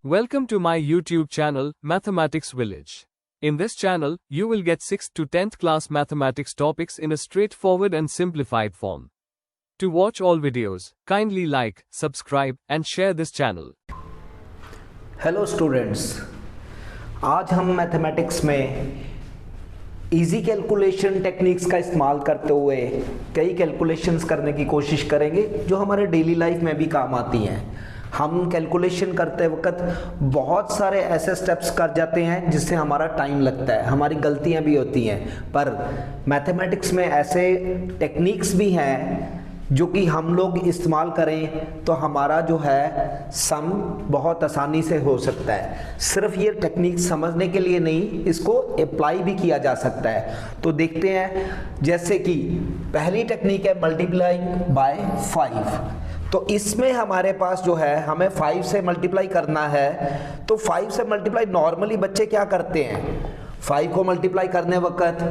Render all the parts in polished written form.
Welcome to my YouTube channel, Mathematics Village. In this channel, you will get 6th to 10th class mathematics topics in a straightforward and simplified form. To watch all videos, kindly like, subscribe, and share this channel. Hello students, आज हम mathematics में easy calculation techniques का इस्तेमाल करते हुए कई calculations करने की कोशिश करेंगे जो हमारे डेली लाइफ में भी काम आती हैं। हम कैलकुलेशन करते वक्त बहुत सारे ऐसे स्टेप्स कर जाते हैं जिससे हमारा टाइम लगता है, हमारी गलतियां भी होती हैं, पर मैथमेटिक्स में ऐसे टेक्निक्स भी हैं जो कि हम लोग इस्तेमाल करें तो हमारा जो है सम बहुत आसानी से हो सकता है। सिर्फ ये टेक्निक समझने के लिए नहीं, इसको अप्लाई भी किया जा सकता है। तो देखते हैं, जैसे कि पहली टेक्निक है मल्टीप्लाइंग बाय 5। तो इसमें हमारे पास जो है हमें 5 से मल्टीप्लाई करना है। तो 5 से मल्टीप्लाई नॉर्मली बच्चे क्या करते हैं, 5 को मल्टीप्लाई करने वक्त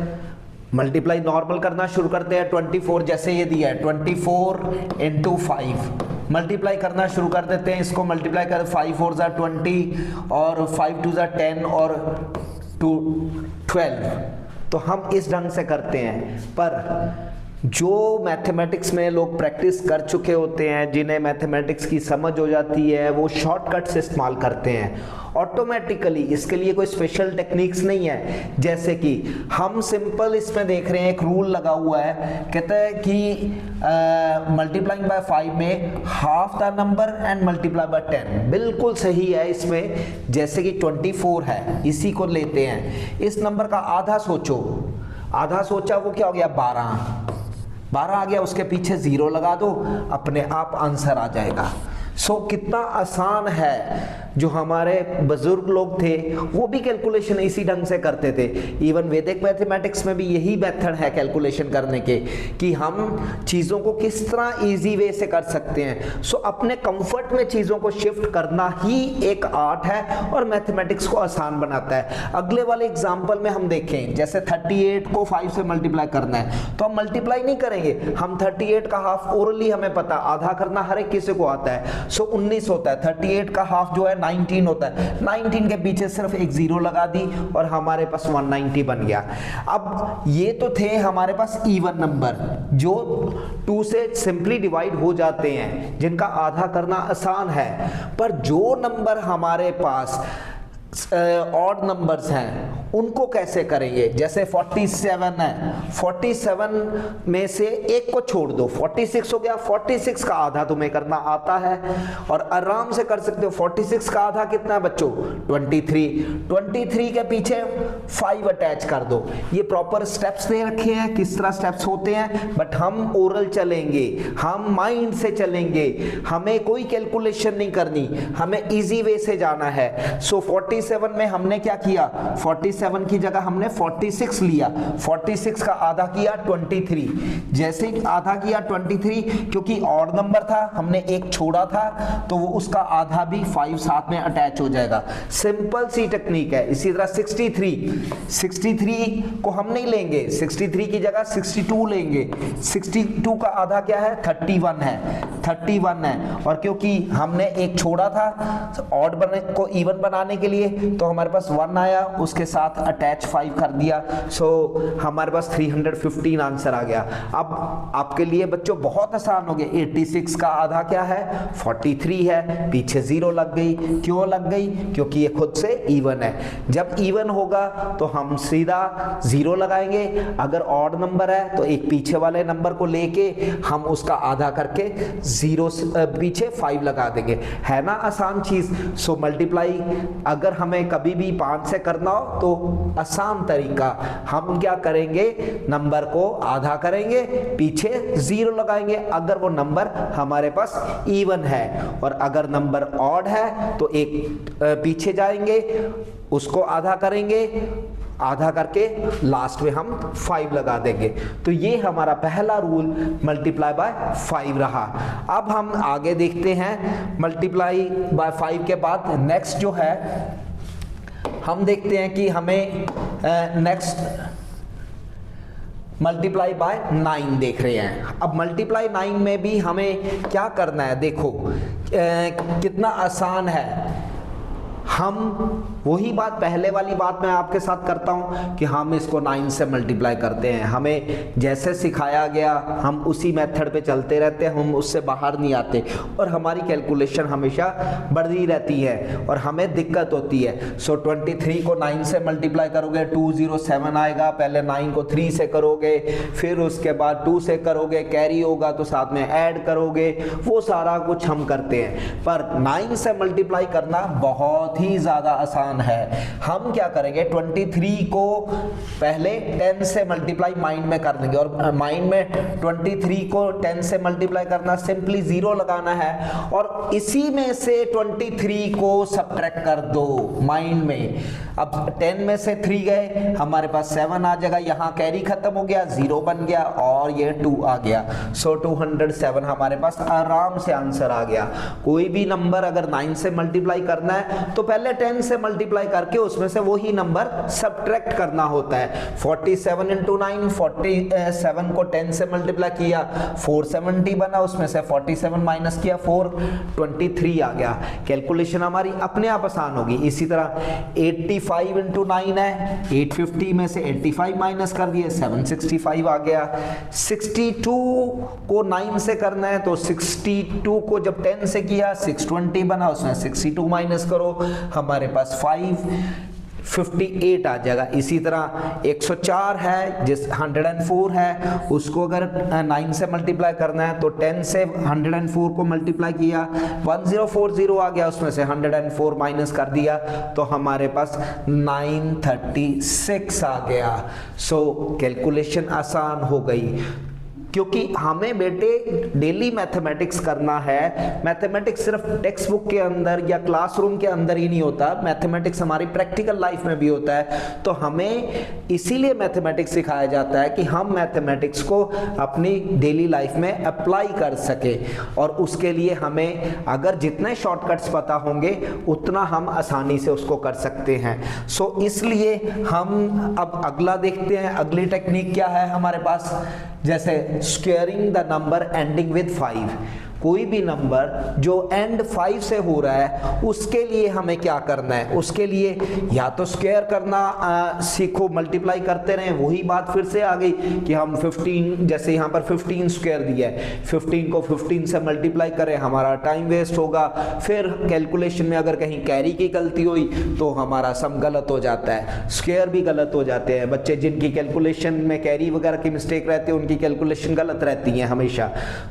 मल्टीप्लाई नॉर्मल करना शुरू करते हैं। 24 जैसे ये दिया है 24 × 5 मल्टीप्लाई करना शुरू कर देते हैं। इसको मल्टीप्लाई कर 5 4 ज़ा 20 और 5 2 ज़ा 10 और 2 12। तो हम इस ढंग से करते हैं। पर जो मैथमेटिक्स में लोग प्रैक्टिस कर चुके होते हैं, जिन्हें मैथमेटिक्स की समझ हो जाती है, वो शॉर्टकट्स इस्तेमाल करते हैं ऑटोमेटिकली। इसके लिए कोई स्पेशल टेक्निक्स नहीं है। जैसे कि हम सिंपल इसमें देख रहे हैं, एक रूल लगा हुआ है, कहता है कि मल्टीप्लाइंग बाय 5 में half the number and multiply by 10। बिल्कुल सही है इसमें। जैसे कि 24 है, इसी को लेते हैं, इस नंबर का आधा सोचो, आधा सोचा वो क्या हो गया 12 आ गया, उसके पीछे 0 लगा दो, अपने आप आंसर आ जाएगा। कितना आसान है। जो हमारे बुजुर्ग लोग थे वो भी कैलकुलेशन इसी ढंग से करते थे। इवन वैदिक मैथमेटिक्स में भी यही मेथड है कैलकुलेशन करने के, कि हम चीज़ों को किस तरह इजी वे से कर सकते हैं। अपने कंफर्ट में चीज़ों को शिफ्ट करना ही एक आर्ट है और मैथमेटिक्स को आसान बनाता है। अगले वाले एग्जाम्पल में हम देखें, जैसे 38 को 5 से मल्टीप्लाई करना है, तो हम मल्टीप्लाई नहीं करेंगे, हम 38 का हाफ ओरली हमें पता, आधा करना हर एक किसी को आता है। 19 होता है, 38 का हाफ जो है 19 होता है। 19 के पीछे सिर्फ एक 0 लगा दी और हमारे पास 190 बन गया। अब ये तो थे हमारे पास इवन नंबर जो 2 से सिंपली डिवाइड हो जाते हैं, जिनका आधा करना आसान है। पर जो नंबर हमारे पास ऑड नंबर्स हैं उनको कैसे करेंगे। जैसे 47 है, 47 में से एक को छोड़ दो, 46 हो गया। 46 का आधा तुम्हें करना आता है और आराम से कर सकते हो। 46 का आधा कितना है बच्चों 23। 23 के पीछे 5 अटैच कर दो। ये प्रॉपर स्टेप्स दे रखे हैं, किस तरह स्टेप्स होते हैं, बट हम ओरल चलेंगे, हम माइंड से चलेंगे, हमें कोई कैलकुलेशन नहीं करनी, हमें इजी वे से जाना है। 47 में हमने क्या किया, 47 की जगह हमने 46 लिया, 46 का आधा किया 23। जैसे आधा किया 23, क्योंकि ऑड नंबर था, हमने एक छोड़ा था, तो वो उसका आधा भी 5 साथ में अटैच हो जाएगा। सिंपल सी टेक्निक है। इसी तरह 63 को हम नहीं लेंगे, 63 की जगह 62 लेंगे। 62 का आधा क्या है 31 है। और क्योंकि हमने एक छोड़ा था ऑड को इवन बनाने के लिए, तो हमारे पास 1 आया, उसके साथ अटैच 5 कर दिया। हमारे पास 315 आंसर आ गया। अब आपके लिए बच्चों बहुत आसान हो गया। 86 का आधा क्या है 43 है, पीछे 0 लग गई। क्यों लग गई, क्योंकि ये खुद से इवन है। जब इवन होगा तो हम सीधा 0 लगाएंगे। अगर ऑड नंबर है तो एक पीछे वाले नंबर को लेके हम उसका आधा करके 0 पीछे 5 लगा देंगे। है ना आसान चीज। मल्टीप्लाई अगर हमें कभी भी 5 से करना हो तो आसान तरीका, हम क्या करेंगे, नंबर को आधा करेंगे, पीछे 0 लगाएंगे अगर वो नंबर हमारे पास इवन है। और अगर नंबर ऑड है तो एक पीछे जाएंगे, उसको आधा करेंगे, आधा करके लास्ट में हम 5 लगा देंगे। तो ये हमारा पहला रूल मल्टीप्लाई बाय 5 रहा। अब हम आगे देखते हैं। मल्टीप्लाई बाय 5 के बाद नेक्स्ट जो है हम देखते हैं कि हमें नेक्स्ट मल्टीप्लाई बाय 9 देख रहे हैं। अब मल्टीप्लाई 9 में भी हमें क्या करना है, देखो कितना आसान है। हम वही बात, पहले वाली बात मैं आपके साथ करता हूं कि हम इसको 9 से मल्टीप्लाई करते हैं, हमें जैसे सिखाया गया हम उसी मेथड पे चलते रहते हैं, हम उससे बाहर नहीं आते और हमारी कैलकुलेशन हमेशा बढ़ती रहती है और हमें दिक्कत होती है। सो 23 को 9 से मल्टीप्लाई करोगे 207 आएगा, पहले 9 को 3 से करोगे, फिर उसके बाद 2 से करोगे, कैरी होगा तो साथ में ऐड करोगे, वो सारा कुछ हम करते हैं। पर 9 से मल्टीप्लाई करना बहुत ही ज्यादा आसान है। हम क्या करेंगे, 23 को पहले 10 से मल्टीप्लाई माइंड में कर देंगे और माइंड में 23 को 10 से मल्टीप्लाई करना, सिंपली 0 लगाना है और इसी में से 23 को सब्ट्रैक्ट कर दो माइंड में। अब 10 में से 3 गए, हमारे पास 7 आ जाएगा, यहाँ कैरी खत्म हो गया, 0 बन गया और ये 2 आ गया। सो 207 हमारे पास आराम से आंसर आ गया। कोई भी नंबर अगर 9 से मल्टीप्लाई करना है तो पहले 10 से मल्टीप्लाई करके उसमें से वही नंबर सब्ट्रैक्ट करना होता है। 47 इंटू 9, 47 को 10 से मल्टीप्लाई किया 470 बना, उसमें से 47 माइनस किया 423 आ गया। कैलकुलेशन हमारी अपने आप आसान होगी। इसी तरह 85 इंटू 9 है, 850 में से 85 माइनस कर दिए 765 आ गया। 62 को 9 से करना है तो 62 को जब 10 से किया 620 बना, उसमें 62 माइनस करो, हमारे पास 558 आ जाएगा। इसी तरह 104 है, जिस 104 है उसको अगर 9 से मल्टीप्लाई करना है तो 10 से 104 को मल्टीप्लाई किया 1040 आ गया, उसमें से 104 माइनस कर दिया तो हमारे पास 936 आ गया। सो कैलकुलेशन आसान हो गई क्योंकि हमें बेटे डेली मैथमेटिक्स करना है। मैथमेटिक्स सिर्फ टेक्स्ट बुक के अंदर या क्लासरूम के अंदर ही नहीं होता, मैथमेटिक्स हमारी प्रैक्टिकल लाइफ में भी होता है। तो हमें इसीलिए मैथमेटिक्स सिखाया जाता है कि हम मैथमेटिक्स को अपनी डेली लाइफ में अप्लाई कर सके और उसके लिए हमें अगर जितने शॉर्टकट्स पता होंगे उतना हम आसानी से उसको कर सकते हैं। सो इसलिए हम अब अगला देखते हैं, अगली टेक्निक क्या है हमारे पास। जैसे squaring the number ending with 5, कोई भी नंबर जो एंड 5 से हो रहा है उसके लिए हमें क्या करना है, उसके लिए या तो स्क्वायर करना सीखो, मल्टीप्लाई करते रहें। वही बात फिर से आ गई कि हम 15, जैसे यहाँ पर 15 स्क्वायर दिया है, 15 को 15 से मल्टीप्लाई करें, हमारा टाइम वेस्ट होगा। फिर कैलकुलेशन में अगर कहीं कैरी की गलती हुई तो हमारा सम गलत हो जाता है, स्क्वायर भी गलत हो जाते हैं। बच्चे जिनकी कैलकुलेशन में कैरी वगैरह की मिस्टेक रहती है उनकी कैलकुलेशन गलत रहती है हमेशा।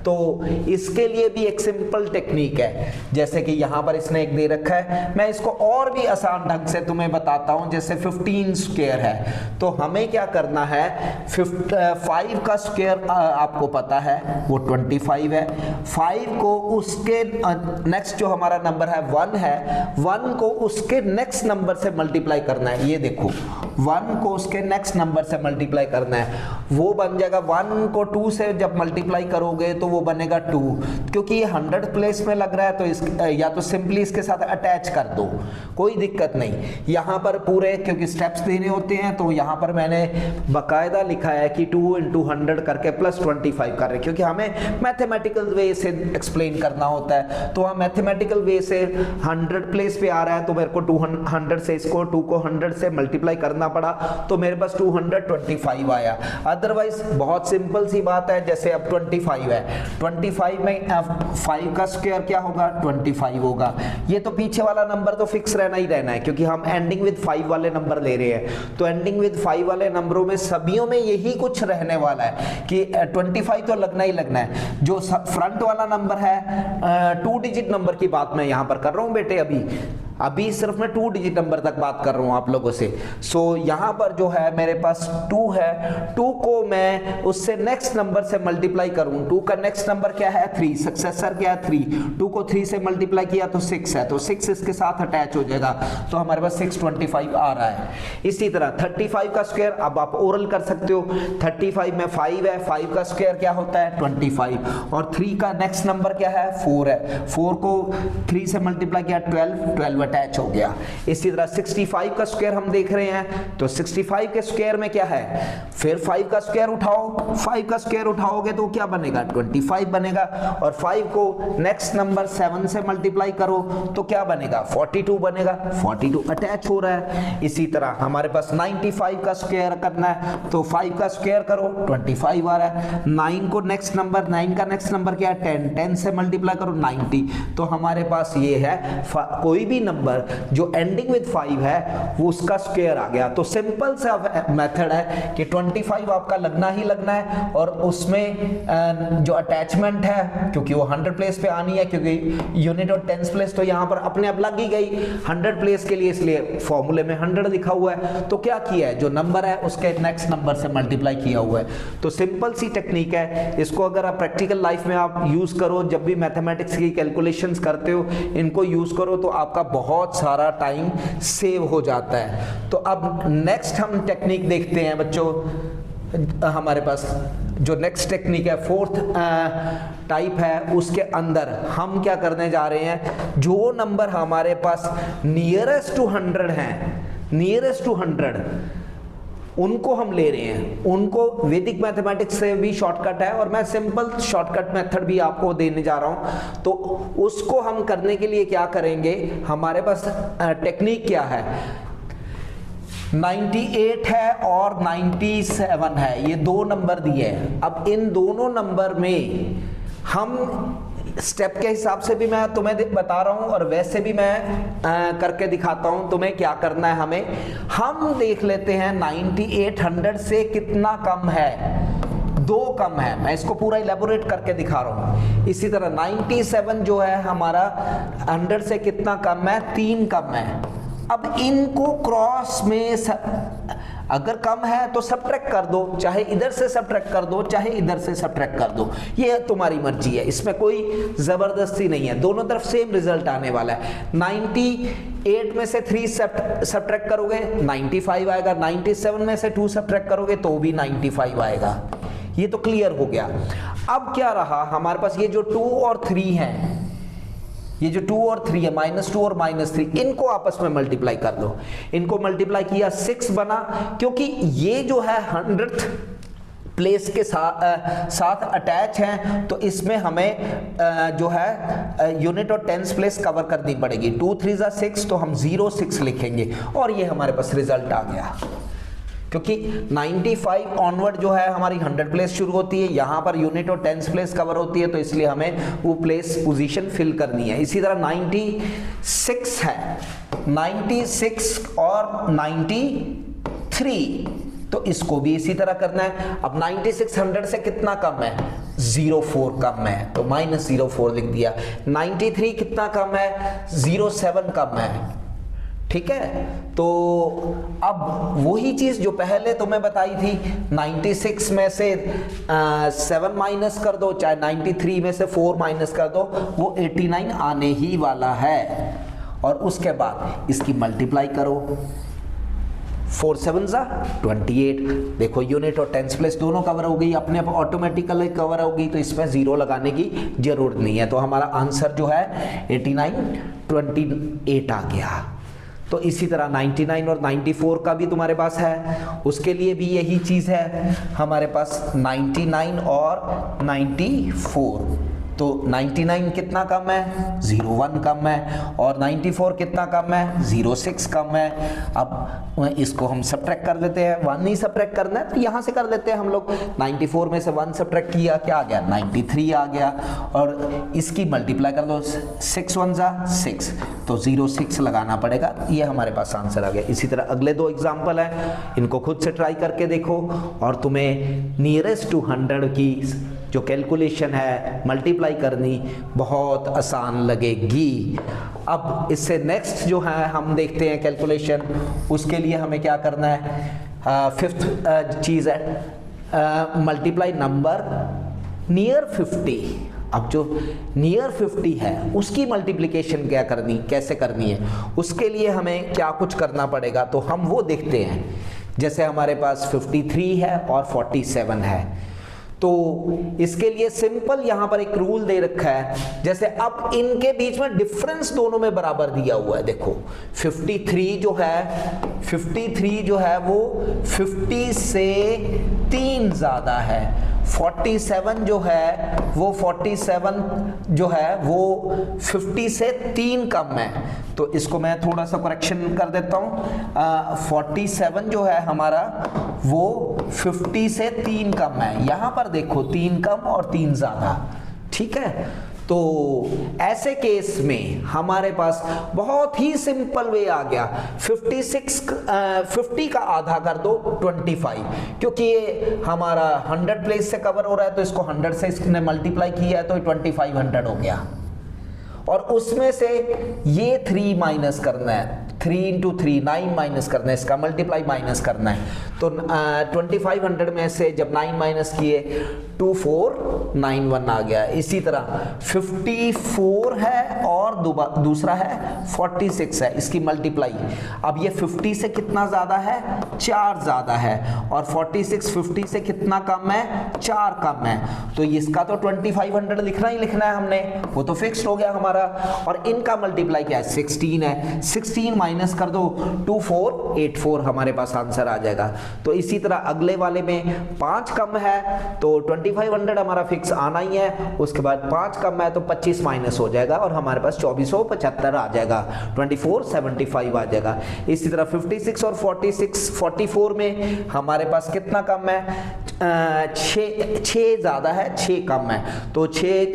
तो इसके लिए भी एक सिंपल टेक्निक है, जैसे कि यहां पर इसने एक दे रखा है, मैं इसको और भी आसान ढंग से तुम्हें बताता हूं। जैसे 15 स्क्वायर है तो हमें क्या करना है, 5 का स्क्वायर आपको पता है वो 25 है। 5 को उसके नेक्स्ट जो हमारा नंबर है 1 है, 1 को उसके नेक्स्ट नंबर से मल्टीप्लाई करना है। ये देखो 1 को उसके नेक्स्ट नंबर से मल्टीप्लाई करना है, वो बन जाएगा 1 को 2 से जब मल्टीप्लाई करोगे तो वो बनेगा 2। क्योंकि ये 100 प्लेस में लग रहा है तो या तो सिंपली इसके साथ अटैच कर दो, कोई दिक्कत नहीं। यहाँ पर पूरे क्योंकि स्टेप्स देने होते हैं तो यहाँ पर मैंने बाकायदा लिखा है कि 2 into 100 करके प्लस 25 कर रहे, क्योंकि हमें मैथमेटिकल वे से एक्सप्लेन करना होता है। तो हम मैथमेटिकल वे से 100 प्लेस पे आ रहा है तो मेरे को 200 से इसको 2 को 100 से मल्टीप्लाई करना पड़ा तो मेरे पास 225 आया। अदरवाइज बहुत सिंपल सी बात है, जैसे अब 25 है, 25 में 5 का स्क्वायर क्या होगा 25 होगा। ये तो पीछे वाला नंबर तो फिक्स रहना ही रहना है क्योंकि हम एंडिंग विद 5 वाले नंबर ले रहे हैं। तो एंडिंग विद 5 वाले नंबरों में सभियों में यही कुछ रहने वाला है कि 25 तो लगना ही लगना है। जो फ्रंट वाला नंबर है 2 डिजिट नंबर की बात मैं यहां पर कर रहा हूं बेटे, अभी सिर्फ मैं 2 डिजिट नंबर तक बात कर रहा हूं आप लोगों से। सो यहां पर जो है मेरे पास 2 है, 2 को मैं उससे नेक्स्ट नंबर से मल्टीप्लाई करूं, 2 का नेक्स्ट नंबर क्या है 3, सक्सेसर क्या है 3, 2 को 3 से मल्टीप्लाई किया तो 6 है, तो 6 इसके साथ अटैच हो जाएगा तो हमारे पास 625 आ रहा है। इसी तरह 35 का स्क्वायर अब आप ओरल कर सकते हो, 35 में 5 है, 5 का स्क्वायर क्या होता है 25 और 3 का नेक्स्ट नंबर क्या है 4 है, 4 को 3 से मल्टीप्लाई किया 12, 12 अटैच हो गया। इसी तरह 65 का स्क्वायर हम देख रहे हैं, तो 65 के स्क्वायर में क्या है, फिर 5 का स्क्वायर उठाओ, 5 का स्क्वायर उठाओगे तो क्या बनेगा, 25 बनेगा, और 5 को नेक्स्ट नंबर 7 से मल्टीप्लाई करो तो क्या बनेगा, 42 बनेगा, 42 अटैच हो रहा है। इसी तरह हमारे पास 95 का स्क्वायर करना है, तो 5 का स्क्वायर करो 25 आ रहा है, 9 को नेक्स्ट नंबर, 9 का नेक्स्ट नंबर क्या है 10, 10 से मल्टीप्लाई करो 90, तो हमारे पास ये है कोई भी नंबर जो एंडिंग विद 5 है वो उसका स्क्वायर आ गया। तो सिंपल सा मेथड है कि 25 आपका लगना ही लगना है, और उसमें जो अटैचमेंट है क्योंकि वो 100 प्लेस पे आनी है, क्योंकि यूनिट और टेंस प्लेस तो यहाँ पर अपने आप लग ही गई 100 प्लेस के लिए, इसलिए फॉर्मूले में 100 लिखा हुआ है। तो क्या किया है, जो नंबर है उसके नेक्स्ट नंबर से मल्टीप्लाई किया हुआ है। तो सिंपल सी टेक्निक है, इसको अगर आप प्रैक्टिकल लाइफ में आप यूज करो, जब भी मैथमेटिक्स की कैलकुलेशंस करते हो इनको यूज करो तो आपका बहुत सारा टाइम सेव हो जाता है। तो अब नेक्स्ट हम टेक्निक देखते हैं बच्चों, हमारे पास जो नेक्स्ट टेक्निक है 4th टाइप है, उसके अंदर हम क्या करने जा रहे हैं, जो नंबर हमारे पास नियरेस्ट टू 100 हैं, नियरेस्ट टू 100 उनको हम ले रहे हैं, उनको वैदिक मैथमेटिक्स से भी शॉर्टकट है और मैं सिंपल शॉर्टकट मेथड भी आपको देने जा रहा हूं। तो उसको हम करने के लिए क्या करेंगे, हमारे पास टेक्निक क्या है, 98 है और 97 है, ये दो नंबर दिए हैं। अब इन दोनों नंबर में हम स्टेप के हिसाब से भी मैं तुम्हें बता रहा हूं और वैसे भी मैं करके दिखाता हूं तुम्हें क्या करना है। हम देख लेते हैं 98 100 से कितना कम है, 2 कम है, मैं इसको पूरा इलेबोरेट करके दिखा रहा हूं। इसी तरह 97 जो है हमारा 100 से कितना कम है, 3 कम है। अब इनको क्रॉस में अगर कम है तो सब्ट्रैक्ट कर दो, चाहे इधर से सब्ट्रैक्ट कर दो चाहे इधर से सब्ट्रैक्ट कर दो, ये तुम्हारी मर्जी है, इसमें कोई जबरदस्ती नहीं है, दोनों तरफ सेम रिजल्ट आने वाला है। 98 में से 3 सब्ट्रैक्ट करोगे 95 आएगा, 97 में से 2 सब्ट्रैक्ट करोगे तो भी 95 आएगा। ये तो क्लियर हो गया। अब क्या रहा हमारे पास, ये जो 2 और 3 हैं, ये जो 2 और 3 है, -2 और -3, इनको आपस में मल्टीप्लाई कर दो। इनको मल्टीप्लाई किया 6 बना, क्योंकि ये जो है 100th प्लेस के साथ अटैच हैं, तो इसमें हमें जो है यूनिट और टेंस प्लेस कवर करनी पड़ेगी। 2 3 6 तो हम 0 6 लिखेंगे और ये हमारे पास रिजल्ट आ गया। क्योंकि 95 ऑनवर्ड जो है हमारी 100 प्लेस शुरू होती है, यहाँ पर यूनिट और टेंस प्लेस कवर होती है, तो इसलिए हमें वो प्लेस पोजीशन फिल करनी है। इसी तरह 96 है, 96 और 93, तो इसको भी इसी तरह करना है। अब 96 100 से कितना कम है, 04 कम है, तो -04 लिख दिया। 93 कितना कम है, 07 कम है, ठीक है। तो अब वही चीज जो पहले तुम्हें बताई थी, 96 में से 7 माइनस कर दो, चाहे 93 में से 4 माइनस कर दो, वो 89 आने ही वाला है। और उसके बाद इसकी मल्टीप्लाई करो, 4 7 28। देखो यूनिट और टेंस प्लेस दोनों कवर हो गई, अपने आप ऑटोमेटिकली कवर हो गई, तो इसमें 0 लगाने की जरूरत नहीं है। तो हमारा आंसर जो है 89 28 आ गया। तो इसी तरह 99 और 94 का भी तुम्हारे पास है, उसके लिए भी यही चीज़ है हमारे पास, 99 और 94। तो 99 कितना कम है, 01 कम है, और 94 कितना कम है, 06 कम है। अब इसको हम सब्ट्रैक्ट कर देते हैं, 1 नहीं सब्ट्रैक्ट करना है तो यहाँ से कर देते हैं हम लोग। 94 में से 1 सब्ट्रैक्ट किया, क्या आ गया, 93 आ गया, और इसकी मल्टीप्लाई कर दो, 6 1 6, तो 06 लगाना पड़ेगा। ये हमारे पास आंसर आ गया। इसी तरह अगले 2 एग्जाम्पल हैं, इनको खुद से ट्राई करके देखो और तुम्हें नियरेस्ट टू 100 की जो कैलकुलेशन है मल्टीप्लाई करनी बहुत आसान लगेगी। अब इससे नेक्स्ट जो है हम देखते हैं कैलकुलेशन, उसके लिए हमें क्या करना है, 5th चीज़ है मल्टीप्लाई नंबर नियर 50। अब जो नियर 50 है उसकी मल्टीप्लिकेशन क्या करनी, कैसे करनी है, उसके लिए हमें क्या कुछ करना पड़ेगा, तो हम वो देखते हैं। जैसे हमारे पास 53 है और 47 है, तो इसके लिए सिंपल यहां पर एक रूल दे रखा है, जैसे अब इनके बीच में डिफरेंस दोनों में बराबर दिया हुआ है। देखो 53 जो है वो 50 से 3 ज्यादा है, 47 जो है वो 50 से 3 कम है। तो इसको मैं थोड़ा सा करेक्शन कर देता हूं, 47 जो है हमारा वो 50 से 3 कम है। यहां पर देखो 3 कम और 3 ज्यादा, ठीक है। तो ऐसे केस में हमारे पास बहुत ही सिंपल वे आ गया, 50 का आधा कर दो 25, क्योंकि ये हमारा 100 प्लेस से कवर हो रहा है तो इसको 100 से इसने मल्टीप्लाई किया है तो 2500 हो गया। और उसमें से ये 3 माइनस करना है, 3 इंटू 3 9 माइनस करना है, इसका मल्टीप्लाई माइनस करना है। तो 2500 में से जब 9 माइनस किए 2491 आ गया। इसी तरह 54 है और दूसरा है 46 है, इसकी मल्टीप्लाई। अब ये 50 से कितना ज्यादा है, 4 ज्यादा है, और 46 50 से कितना कम है, 4 कम है। तो इसका तो 2500 लिखना ही लिखना है हमने, वो तो फिक्स्ड हो गया हमारा। और इनका मल्टीप्लाई क्या है, 16 है, 16 माइनस कर दो 2484, हमारे पास आंसर आ जाएगा। तो इसी तरह अगले वाले में 5 कम है तो 2500 हमारा फिक्स आना ही है, उसके बाद 5 कम है तो 25 माइनस हो जाएगा और हमारे पास 2475 आ जाएगा, 2475 आ जाएगा। इसी तरह 56 और 44 में हमारे पास कितना कम है, 6 ज्यादा है, 6 कम है। तो 6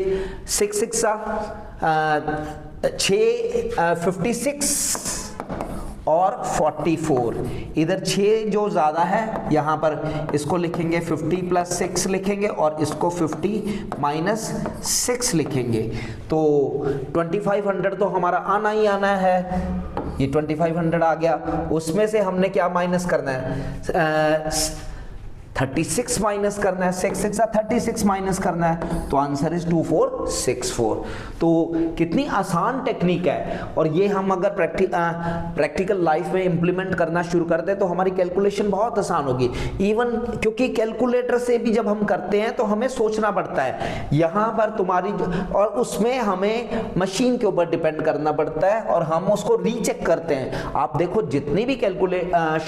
56 और 44, इधर 6 जो ज्यादा है यहां पर इसको लिखेंगे 50 प्लस 6 लिखेंगे और इसको 50 माइनस 6 लिखेंगे। तो 2500 तो हमारा आना ही आना है, ये 2500 आ गया। उसमें से हमने क्या माइनस करना है, 36 माइनस करना है, 6 36 माइनस करना है, तो आंसर इज 2464। तो कितनी आसान टेक्निक है, और ये हम अगर प्रैक्टिकल लाइफ में इंप्लीमेंट करना शुरू कर दें तो हमारी कैलकुलेशन बहुत आसान होगी। इवन क्योंकि कैलकुलेटर से भी जब हम करते हैं तो हमें सोचना पड़ता है, यहाँ पर तुम्हारी, और उसमें हमें मशीन के ऊपर डिपेंड करना पड़ता है और हम उसको रीचेक करते हैं। आप देखो जितनी भी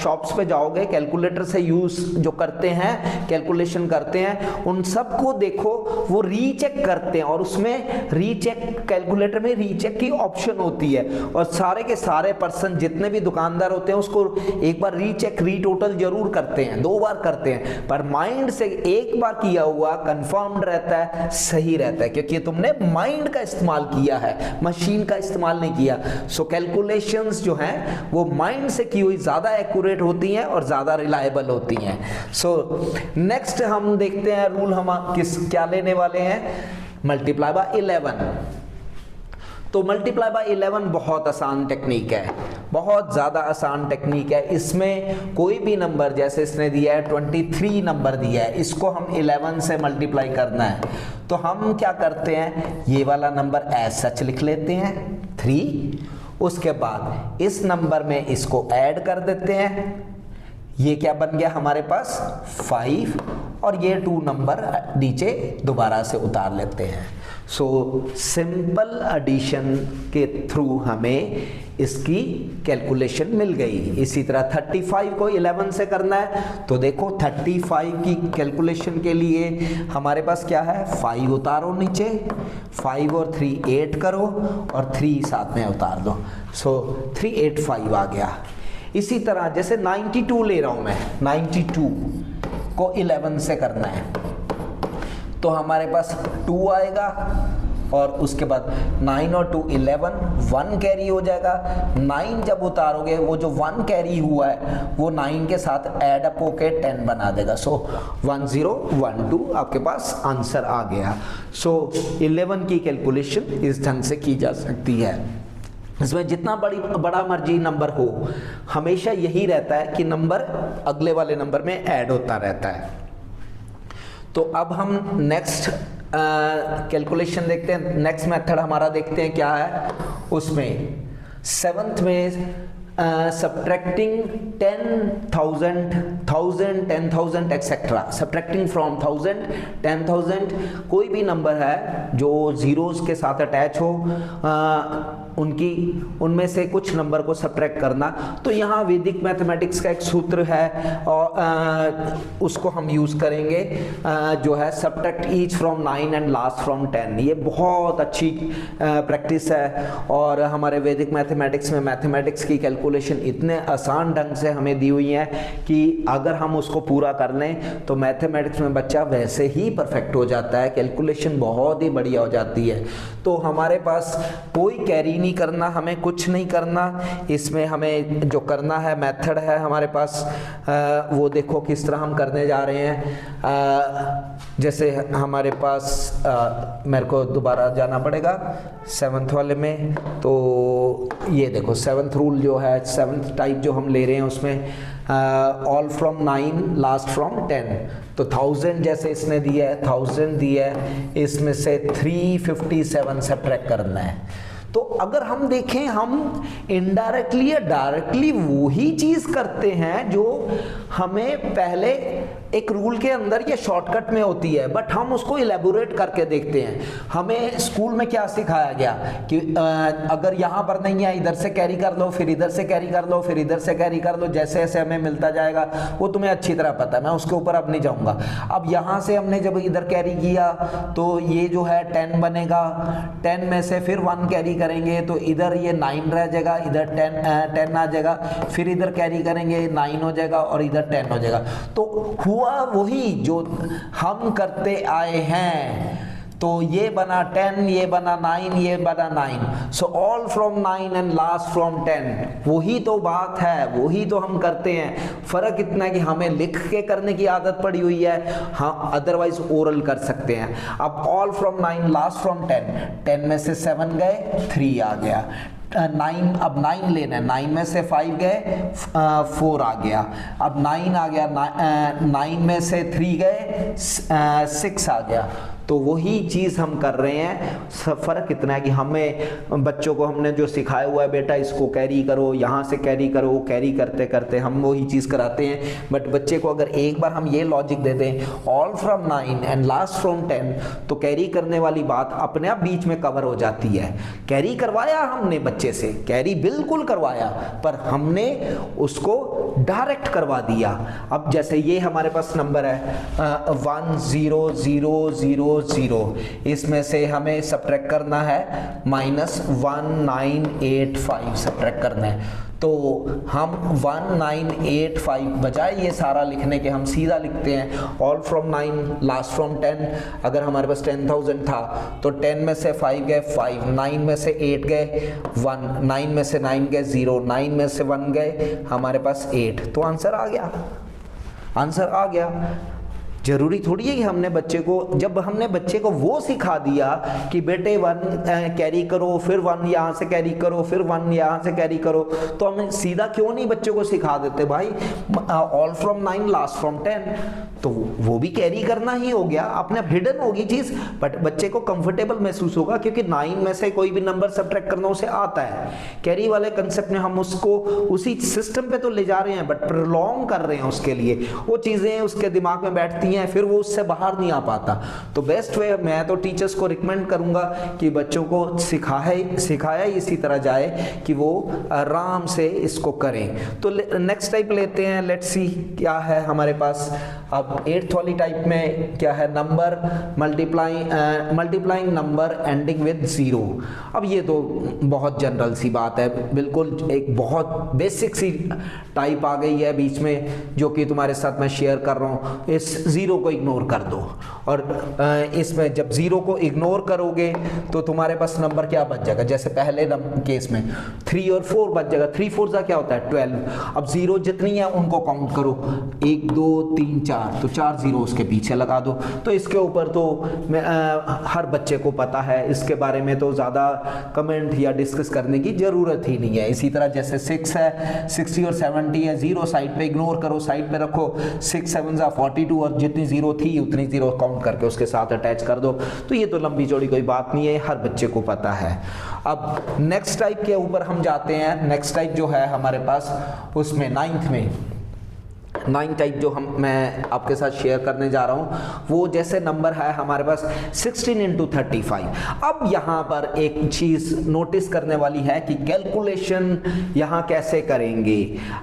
शॉप्स पे जाओगे कैलकुलेटर से यूज जो करते हैं, कैलकुलेशन करते हैं, उन सबको देखो वो रीचेक करते हैं, और उसमें रीचेक, कैलकुलेटर में रीचेक की ऑप्शन होती है, और सारे के सारे पर्सन जितने भी दुकानदार होते हैं उसको एक बार रीचेक रीटोटल जरूर करते हैं, 2 बार करते हैं, पर माइंड से एक बार किया हुआ कंफर्म्ड रहता है, सही रहता है, क्योंकि तुमने माइंड का इस्तेमाल किया है, मशीन का इस्तेमाल नहीं किया। सो कैलकुलेशंस जो हैं वो माइंड से की हुई ज्यादा एक्यूरेट होती हैं और ज्यादा रिलायबल होती हैं। सो नेक्स्ट हम देखते हैं रूल हम क्या लेने वाले हैं, मल्टीप्लाई बाय 11। तो मल्टीप्लाई बाय 11 बहुत आसान टेक्निक है, बहुत ज्यादा आसान टेक्निक है। इसमें कोई भी नंबर, जैसे इसने दिया है 23 नंबर दिया है, इसको हम 11 से मल्टीप्लाई करना है, तो हम क्या करते हैं, ये वाला नंबर एज सच लिख लेते हैं 3, उसके बाद इस नंबर में इसको ऐड कर देते हैं, ये क्या बन गया हमारे पास 5, और ये 2 नंबर नीचे दोबारा से उतार लेते हैं। सो सिंपल एडिशन के थ्रू हमें इसकी कैलकुलेशन मिल गई। इसी तरह 35 को 11 से करना है, तो देखो 35 की कैलकुलेशन के लिए हमारे पास क्या है, 5 उतारो नीचे, 5 और 3 8 करो और 3 साथ में उतार दो, सो 385 आ गया। इसी तरह जैसे 92 ले रहा हूं मैं, 92 को 11 से करना है, तो हमारे पास 2 आएगा, और उसके बाद 9 और 2 11, 1 कैरी हो जाएगा। 9 जब उतारोगे वो जो 1 कैरी हुआ है वो 9 के साथ ऐड अप होके 10 बना देगा। सो 1012 आपके पास आंसर आ गया। सो 11 की कैलकुलेशन इस ढंग से की जा सकती है। इसमें जितना बड़ा मर्जी नंबर हो, हमेशा यही रहता है कि नंबर अगले वाले नंबर में ऐड होता रहता है। तो अब हम नेक्स्ट कैलकुलेशन देखते हैं, नेक्स्ट मेथड हमारा देखते हैं क्या है। उसमें 7th में subtracting 10,000, 1,000, 10,000 एक्सेट्रा, सब्ट्रैक्टिंग फ्रॉम 1,000, 10,000, कोई भी नंबर है जो जीरोस के साथ अटैच हो, उनमें से कुछ नंबर को सब्ट्रैक्ट करना। तो यहाँ वैदिक मैथमेटिक्स का एक सूत्र है और उसको हम यूज करेंगे, जो है subtract each from 9 and last from 10। ये बहुत अच्छी प्रैक्टिस है और हमारे वैदिक मैथमेटिक्स में मैथमेटिक्स की कैलकुलेशन इतने आसान ढंग से हमें दी हुई है कि अगर हम उसको पूरा कर लें तो मैथमेटिक्स में बच्चा वैसे ही परफेक्ट हो जाता है, कैलकुलेशन बहुत ही बढ़िया हो जाती है। तो हमारे पास कोई कैरी नहीं करना, हमें कुछ नहीं करना, इसमें हमें जो करना है मेथड है हमारे पास, वो देखो किस तरह हम करने जा रहे हैं। जैसे हमारे पास मेरे को दोबारा जाना पड़ेगा 7th वाले में, तो ये देखो 7th रूल जो है, 7th टाइप जो हम ले रहे हैं उसमें ऑल फ्रॉम 9 लास्ट फ्रॉम 10। तो 1000 जैसे इसने दिया है, 1000 दिया है, इसमें से 357 सब्ट्रैक्ट करना है। तो अगर हम देखें, हम इनडायरेक्टली या डायरेक्टली वही चीज करते हैं जो हमें पहले एक रूल के अंदर या शॉर्टकट में होती है, बट हम उसको इलेबोरेट करके देखते हैं। हमें स्कूल में क्या सिखाया गया कि अगर यहाँ पर नहीं है इधर से कैरी कर लो, फिर इधर से कैरी कर लो, फिर इधर से कैरी कर लो, जैसे जैसे हमें मिलता जाएगा वो तुम्हें अच्छी तरह पता है, मैं उसके ऊपर अब नहीं जाऊंगा। अब यहाँ से हमने जब इधर कैरी किया तो ये जो है 10 बनेगा, 10 में से फिर 1 कैरी करेंगे तो इधर ये 9 रह जाएगा, इधर 10 आ जाएगा, फिर इधर कैरी करेंगे 9 हो जाएगा और इधर 10 हो जाएगा। तो हुआ वही जो हम करते आए हैं। तो ये बना 10, ये बना 9, ये बना 9। So all from 9 and last from 10, वही तो बात है, वही तो हम करते हैं। फर्क इतना है कि हमें लिख के करने की आदत पड़ी हुई है, हाँ अदरवाइज ओरल कर सकते हैं। अब ऑल फ्रॉम 9 लास्ट फ्रॉम 10, 10 में से 7 गए, 3 आ गया। 9, अब 9 लेना है, 9 में से 5 गए, 4 आ गया। अब 9 आ गया, 9 में से 3 गए, 6 आ गया। तो वही चीज़ हम कर रहे हैं। फ़र्क इतना है कि हमें बच्चों को हमने जो सिखाया हुआ है, बेटा इसको कैरी करो, यहाँ से कैरी करो, कैरी करते करते हम वही चीज़ कराते हैं। बट बच्चे को अगर एक बार हम ये लॉजिक दे दें all from 9 and last from 10, तो कैरी करने वाली बात अपने आप बीच में कवर हो जाती है। कैरी करवाया हमने बच्चे से, कैरी बिल्कुल करवाया, पर हमने उसको डायरेक्ट करवा दिया। अब जैसे ये हमारे पास नंबर है 1 0 0 0 0, इसमें से हमें सब्ट्रैक्ट करना है -1985 सब्ट्रैक्ट करना है। तो हम 1985 बजाय ये सारा लिखने के हम सीधा लिखते हैं ऑल फ्रॉम 9 लास्ट फ्रॉम 10। अगर हमारे पास 10,000 था तो 10 में से 5 गए 5, 9 में से 8 गए 1, 9 में से 9 गए 0, 9 में से 1 गए हमारे पास 8। तो आंसर आ गया, आंसर आ गया। जरूरी थोड़ी है कि हमने बच्चे को, जब हमने बच्चे को वो सिखा दिया कि बेटे 1 कैरी करो, फिर 1 यहाँ से कैरी करो, फिर 1 यहाँ से कैरी करो, तो हम सीधा क्यों नहीं बच्चों को सिखा देते भाई ऑल फ्रॉम 9 लास्ट फ्रॉम 10, तो वो भी कैरी करना ही हो गया, अपने हिडन होगी चीज, बट बच्चे को कंफर्टेबल महसूस होगा क्योंकि 9 में से कोई भी नंबर सब्ट्रैक्ट करना उसे आता है। कैरी वाले कंसेप्ट में हम उसको उसी सिस्टम पे तो ले जा रहे हैं, बट प्रोलॉन्ग कर रहे हैं उसके लिए, वो चीजें उसके दिमाग में बैठती हैं, फिर वो उससे बाहर नहीं आ पाता। तो बेस्ट वे, मैं तो टीचर्स को रिकमेंड करूंगा कि बच्चों को सिखाया इसी तरह जाए कि वो आराम से इसको करें। तो नेक्स्ट टाइप लेते हैं, लेट्स सी क्या है हमारे पास। अब 8th वाली टाइप में क्या है, number multiplying number ending with 0। अब ये तो बहुत जनरल सी बात है, बिल्कुल एक बहुत बेसिक सी टाइप आ गई है बीच में, जो कि तुम्हारे साथ मैं शेयर कर रहा हूँ। इस 0 को इग्नोर कर दो, और इसमें जब 0 को इग्नोर करोगे तो तुम्हारे पास नंबर क्या बच जाएगा, जैसे पहले केस में 3 और 4 बच जाएगा। 3 4 क्या होता है 12। अब 0 जितनी है उनको काउंट करो, 1 2 3 4, 4, तो 4 जीरो उसके पीछे लगा दो। तो इसके ऊपर तो हर बच्चे को पता है, इसके बारे में तो ज़्यादा कमेंट या डिस्कस करने की ज़रूरत ही नहीं है। इसी तरह जैसे 6 है, 60 और 70 है, जीरो साइड पे इग्नोर करो, साइड पे रखो, 6 7 42 और जितनी जीरो थी उतनी जीरो काउंट करके उसके साथ अटैच कर दो। तो ये तो लंबी चौड़ी कोई बात नहीं है, हर बच्चे को पता है। अब नेक्स्ट टाइप के ऊपर हम जाते हैं। नेक्स्ट टाइप जो है हमारे पास उसमें 9th में 9 टाइप जो मैं आपके साथ शेयर करने जा रहा हूं, वो जैसे नंबर है हमारे पास 16 × 35। अब यहां पर एक चीज नोटिस करने वाली है कि कैलकुलेशन यहां कैसे करेंगे।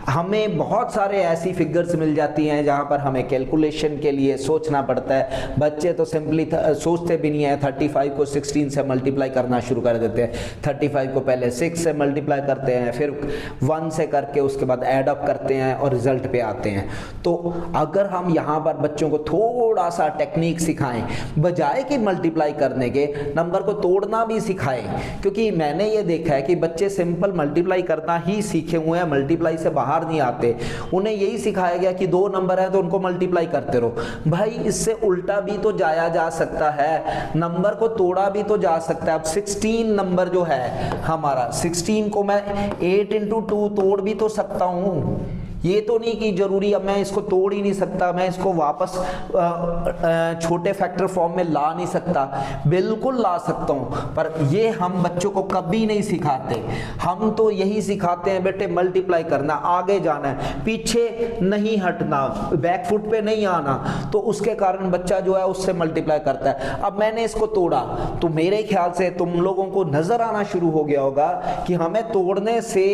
हमें बहुत सारे ऐसी फिगर्स मिल जाती हैं जहां पर हमें कैलकुलेशन के लिए सोचना पड़ता है। बच्चे तो सिंपली सोचते भी नहीं है, 35 को 16 से मल्टीप्लाई करना शुरू कर देते हैं। 35 को पहले 6 से मल्टीप्लाई करते हैं, फिर 1 से करके उसके बाद एड अप करते हैं और रिजल्ट पे आते हैं। तो अगर हम यहां पर बच्चों को थोड़ा सा टेक्निक सिखाएं, बजाय कि मल्टीप्लाई करने के नंबर को तोड़ना भी सिखाएं, क्योंकि मैंने ये देखा है कि बच्चे सिंपल मल्टीप्लाई करना ही सीखे हुए हैं, मल्टीप्लाई से बाहर नहीं आते। उन्हें यही सिखाया गया कि 2 नंबर है तो उनको मल्टीप्लाई करते रहो। भाई इससे उल्टा भी तो जाया जा सकता है, नंबर को तोड़ा भी तो जा सकता है। अब 16 नंबर जो है हमारा, 16 को मैं 8 × 2 तोड़ भी तो सकता हूं। ये तो नहीं कि जरूरी अब मैं इसको तोड़ ही नहीं सकता, मैं इसको वापस छोटे फैक्टर फॉर्म में ला नहीं सकता। बिल्कुल ला सकता हूं, पर ये हम बच्चों को कभी नहीं सिखाते। हम तो यही सिखाते हैं बेटे मल्टीप्लाई करना, आगे जाना है, पीछे नहीं हटना, बैक फुट पे नहीं आना। तो उसके कारण बच्चा जो है उससे मल्टीप्लाई करता है। अब मैंने इसको तोड़ा तो मेरे ख्याल से तुम लोगों को नजर आना शुरू हो गया होगा कि हमें तोड़ने से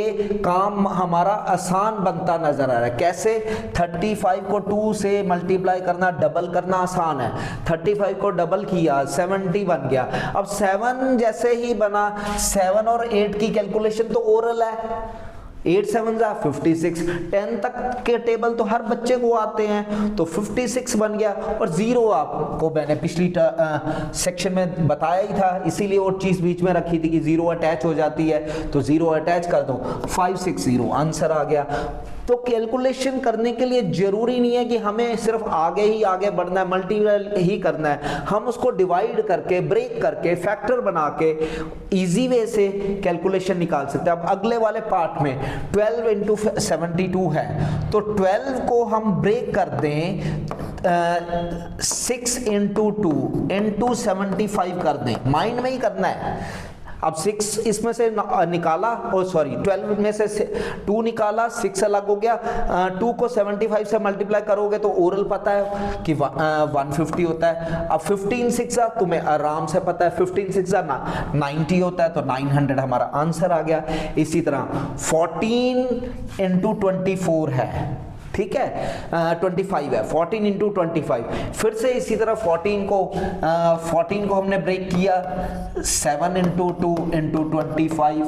काम हमारा आसान बनता नजर आ रहा है। कैसे? 35 को 2 से मल्टीप्लाई करना, डबल करना आसान है। 35 को डबल किया, 70 बन गया। अब 7 जैसे ही बना, 7 और 8 की कैलकुलेशन तो ओरल है। 8 7 56, 10 तक के टेबल तो हर बच्चे को आते हैं, तो 56 बन गया। और 0 आपको मैंने पिछली सेक्शन में बताया ही था, इसीलिए और चीज बीच में रखी थी कि 0 अटैच हो जाती है, तो 0 अटैच कर दो, 560 आंसर आ गया। तो कैलकुलेशन करने के लिए जरूरी नहीं है कि हमें सिर्फ आगे ही आगे बढ़ना है, मल्टीप्लाई ही करना है। हम उसको डिवाइड करके, ब्रेक करके, फैक्टर बना के इजी वे से कैलकुलेशन निकाल सकते हैं। अब अगले वाले पार्ट में 12 × 72 है, तो 12 को हम ब्रेक कर दें, 6 × 2 × 75 कर दें। माइंड में ही करना है। अब 6 इसमें से निकाला, 12 में से 2 निकाला, 6 अलग हो गया। 2 को 75 से मल्टीप्लाई करोगे तो ओरल पता है कि 150 होता है। अब 15 6 तुम्हें आराम से पता है, 15 6 90 होता है, तो 900 हमारा आंसर आ गया। इसी तरह 14 × 24 है, ठीक है, 25 है, 14 × 25। फिर से इसी तरह 14 को हमने ब्रेक किया, 7 × 2 × 25,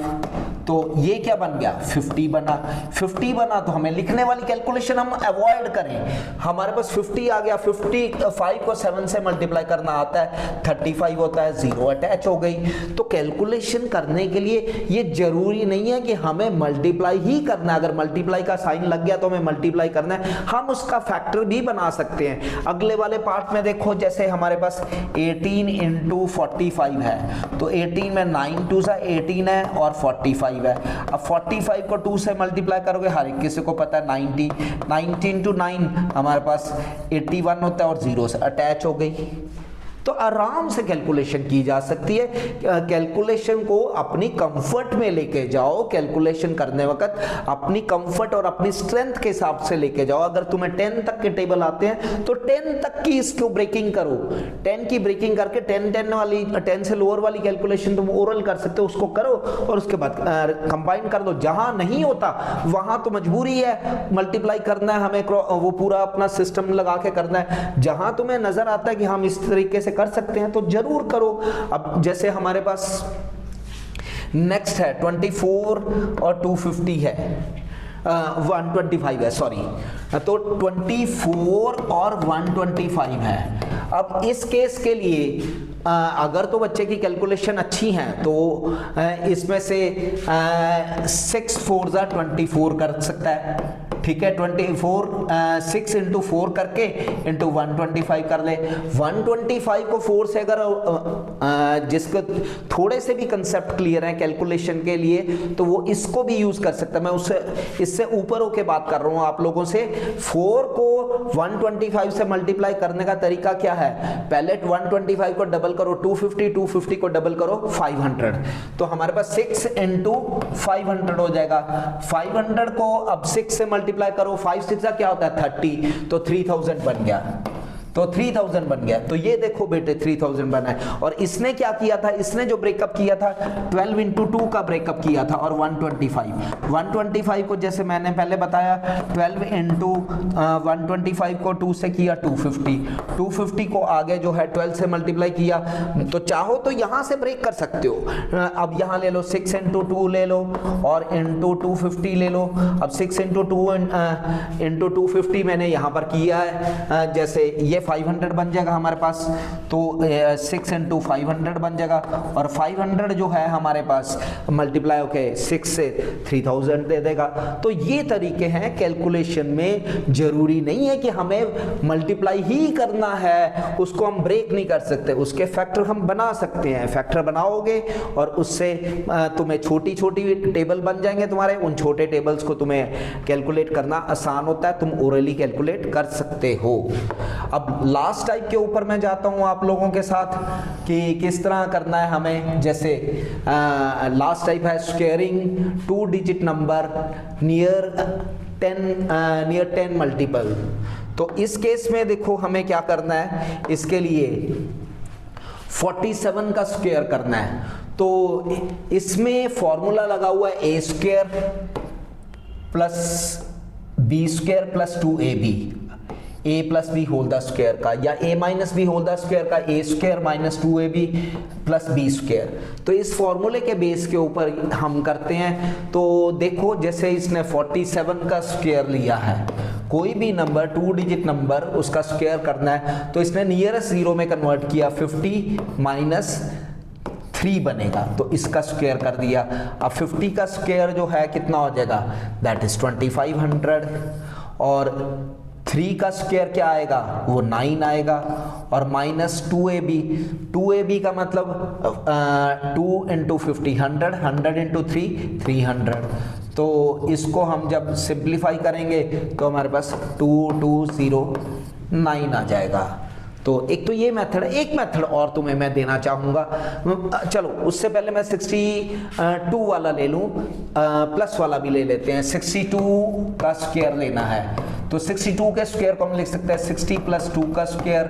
तो ये क्या बन गया? 50 बना। 50 बना तो हमें लिखने वाली कैलकुलेशन हम अवॉइड करें। हमारे पास 50 आ गया, 55 को 7 से मल्टीप्लाई करना आता है, 35 होता है, 0 अटैच हो गई। तो कैलकुलेशन करने के लिए ये जरूरी नहीं है कि हमें मल्टीप्लाई ही करना है। अगर मल्टीप्लाई का साइन लग गया तो हमें मल्टीप्लाई करना है, हम उसका फैक्टर भी बना सकते हैं। अगले वाले पार्ट में देखो, जैसे हमारे पास 18 × 45 है, तो 18 में 9 2 18 है और 45 है। अब 45 को 2 से मल्टीप्लाई करोगे, हर एक किसी को पता है 90 × 9 हमारे पास 81 होता है और 0 से अटैच हो गई। तो आराम से कैलकुलेशन की जा सकती है। कैलकुलेशन को अपनी कंफर्ट में लेके जाओ। कैलकुलेशन करने वक्त अपनी कंफर्ट और अपनी स्ट्रेंथ के हिसाब से लेके जाओ। अगर तुम्हें 10 तक के टेबल आते हैं तो 10 तक की इसको ब्रेकिंग करो, 10 की ब्रेकिंग करके 10 वाली, 10 से लोअर वाली कैलकुलेशन तुम ओरल कर सकते हो, उसको करो और उसके बाद कंबाइन कर दो। जहां नहीं होता वहां तो मजबूरी है, मल्टीप्लाई करना है हमें, वो पूरा अपना सिस्टम लगा के करना है। जहां तुम्हें नजर आता है कि हम इस तरीके से कर सकते हैं तो जरूर करो। अब जैसे हमारे पास नेक्स्ट है 24 और 250 है, 125 है, सॉरी, तो 24 और 125 है। अब इस केस के लिए अगर तो बच्चे की कैलकुलेशन अच्छी है तो इसमें से 6 4 24 कर सकता है, ठीक है, 6 इंटू 4 करके इंटू 125 कर ले। 125 को 4 से अगर जिसको थोड़े से भी कंसेप्ट क्लियर है कैलकुलेशन के लिए तो वो इसको भी यूज कर सकता है। मैं उससे इससे ऊपर होके बात कर रहा हूं आप लोगों से। 4 को 125 से मल्टीप्लाई करने का तरीका क्या है, पहले 125 को डबल करो 250, 250 को डबल करो 500, तो हमारे पास 6 इंटू 500 हो जाएगा। 500 को अब 6 से मल्टीप्लाई करो, 5 6 का क्या होता है 30, तो 3000 बन गया, तो 3000 बन गया। तो ये देखो बेटे 3000 बना है। और इसने क्या किया था, इसने जो ब्रेकअप किया था 12 इंटू 2 का ब्रेकअप किया था। और 125 को जैसे मैंने पहले बताया 12 इंटू 125 को 2 से किया 250 को आगे जो है 12 से मल्टीप्लाई किया। तो चाहो तो यहां से ब्रेक कर सकते हो। अब यहां ले लो 6 इंटू 2 ले लो और इंटू 250 ले लो। अब 6 इंटू 2 इंटू 250 मैंने यहां पर किया है, जैसे ये 500 बन जाएगा हमारे पास, तो 6 इंटू 500 बन जाएगा। और 500 जो है हमारे पास मल्टीप्लाई होके 6 से 3000 दे देगा। तो ये तरीके हैं कैलकुलेशन में। जरूरी नहीं है कि हमें मल्टीप्लाई ही करना है, उसको हम ब्रेक नहीं कर सकते, उसके फैक्टर हम बना सकते हैं। फैक्टर बनाओगे और उससे तुम्हें छोटी छोटी टेबल बन जाएंगे तुम्हारे, उन छोटे टेबल्स को तुम्हें कैलकुलेट करना आसान होता है, तुम ओरली कैलकुलेट कर सकते हो। अब लास्ट टाइप के ऊपर मैं जाता हूं आप लोगों के साथ कि किस तरह करना है हमें। जैसे लास्ट टाइप है squaring 2 digit number near 10 multiple. तो इस केस में देखो हमें क्या करना है, इसके लिए 47 का स्क्वायर करना है। तो इसमें फॉर्मूला लगा हुआ है a square plus b square plus 2ab, a plus b whole the square का, या a minus b whole the square का, a square minus 2ab plus b square. तो इस फॉर्मूले के बेस के ऊपर हम करते हैं। तो देखो जैसे इसने 47 का स्क्वायर लिया है, कोई भी नंबर 2 डिजिट नंबर उसका स्क्वायर करना है, तो इसने नियरेस्ट जीरो में कन्वर्ट किया, 50 माइनस 3 बनेगा, तो इसका स्क्वायर कर दिया। अब 50 का स्क्वायर जो है कितना हो जाएगा, दैट इज 2500। और 3 का स्क्वायर क्या आएगा, वो 9 आएगा। और माइनस 2ab का मतलब 2 इंटू 50 100, 100 इंटू 3 300। तो इसको हम जब सिंप्लीफाई करेंगे तो हमारे पास 2209 आ जाएगा। तो एक तो ये मेथड है। एक मेथड और तुम्हें मैं देना चाहूंगा, चलो उससे पहले मैं 62 वाला ले लूं, प्लस वाला भी ले लेते हैं। 62 का स्क्वायर लेना है, तो 62 के स्क्वायर को हम लिख सकते हैं 60 प्लस 2 का स्क्वायर।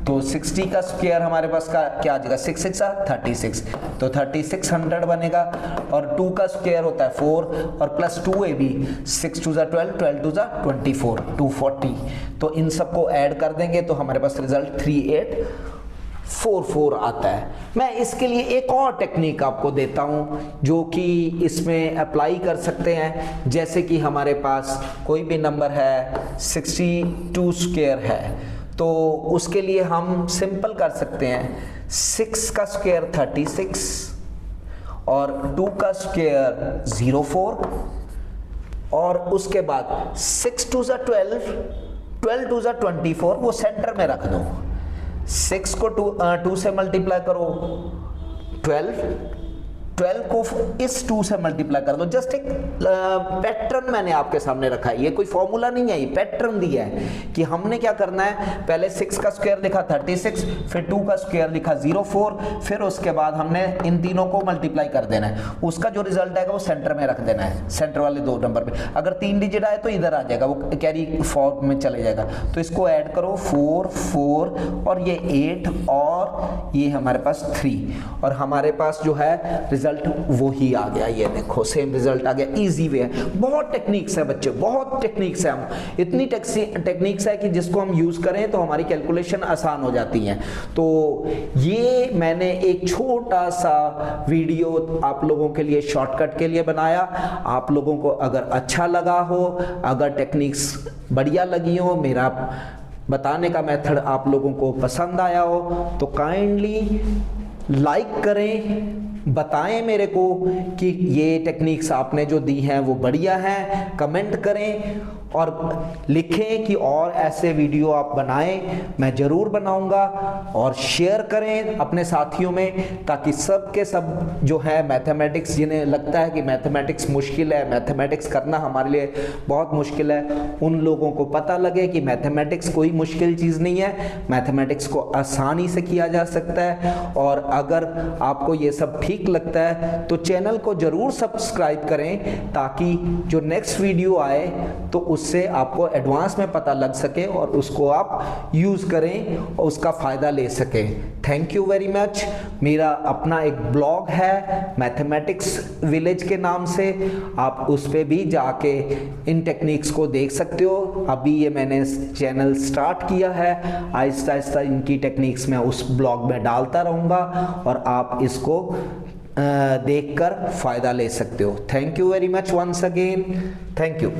तो 60 का स्क्वायर हमारे पास का क्या आ जाएगा, 6 6 36, तो 3600 बनेगा। और 2 का स्क्वायर होता है 4 और प्लस 2ab, 6 2 12, 12 2 24, 240। तो इन सबको ऐड कर देंगे तो हमारे पास रिजल्ट 3844 आता है। मैं इसके लिए एक और टेक्निक आपको देता हूं जो कि इसमें अप्लाई कर सकते हैं। जैसे कि हमारे पास कोई भी नंबर है 62 स्क्वायर है, तो उसके लिए हम सिंपल कर सकते हैं। 6 का स्क्वायर 36 और 2 का स्क्वायर 04, और उसके बाद 6 2 12, 12 2 24, वो सेंटर में रख दो। 6 को 2 से मल्टीप्लाई करो 12 को इस 2 से मल्टीप्लाई कर दो। जस्ट एक पैटर्न मैंने आपके सामने रखा है, ये कोई फॉर्मूला नहीं है, ये पैटर्न दिया है कि हमने क्या करना है। पहले 6 का स्क्वायर लिखा 36, फिर 2 का स्क्वायर लिखा 04, फिर उसके बाद हमने इन तीनों को मल्टीप्लाई कर देना है। उसका जो रिजल्ट आएगा वो सेंटर में रख देना है, सेंटर वाले 2 नंबर पे। अगर 3 डिजिट आए तो इधर आ जाएगा, वो कैरी फॉर्म में चले जाएगा। तो इसको ऐड करो 4 4 और ये 8 और ये हमारे पास 3, और हमारे पास जो है रिजल्ट वो ही आ गया। ये देखो सेम रिजल्ट आ गया। इजी वे है, बहुत टेक्निक्स है बच्चे, बहुत टेक्निक्स है। हम इतनी टेक्निक्स है कि जिसको हम यूज करें तो हमारी कैलकुलेशन आसान हो जाती है। तो ये मैंने एक छोटा सा वीडियो आप लोगों के लिए शॉर्टकट के लिए बनाया। आप लोगों को अगर अच्छा लगा हो, अगर टेक्निक्स बढ़िया लगी हो, मेरा बताने का मेथड आप लोगों को पसंद आया हो, तो काइंडली लाइक करें, बताएं मेरे को कि ये टेक्निक्स आपने जो दी हैं वो बढ़िया हैं, कमेंट करें और लिखें कि और ऐसे वीडियो आप बनाएं, मैं ज़रूर बनाऊंगा। और शेयर करें अपने साथियों में, ताकि सब के सब जो है मैथमेटिक्स, जिन्हें लगता है कि मैथमेटिक्स मुश्किल है, मैथमेटिक्स करना हमारे लिए बहुत मुश्किल है, उन लोगों को पता लगे कि मैथमेटिक्स कोई मुश्किल चीज़ नहीं है, मैथमेटिक्स को आसानी से किया जा सकता है। और अगर आपको ये सब ठीक लगता है तो चैनल को ज़रूर सब्सक्राइब करें, ताकि जो नेक्स्ट वीडियो आए तो उससे आपको एडवांस में पता लग सके और उसको आप यूज़ करें और उसका फ़ायदा ले सकें। Thank you very much. मेरा अपना एक ब्लॉग है मैथमेटिक्स विलेज के नाम से, आप उस पर भी जाके इन टेक्निक्स को देख सकते हो। अभी ये मैंने चैनल स्टार्ट किया है, आहिस्ता आहिस्ता इनकी टेक्निक्स मैं उस ब्लॉग में डालता रहूँगा और आप इसको देखकर फ़ायदा ले सकते हो। Thank you very much once again, thank you.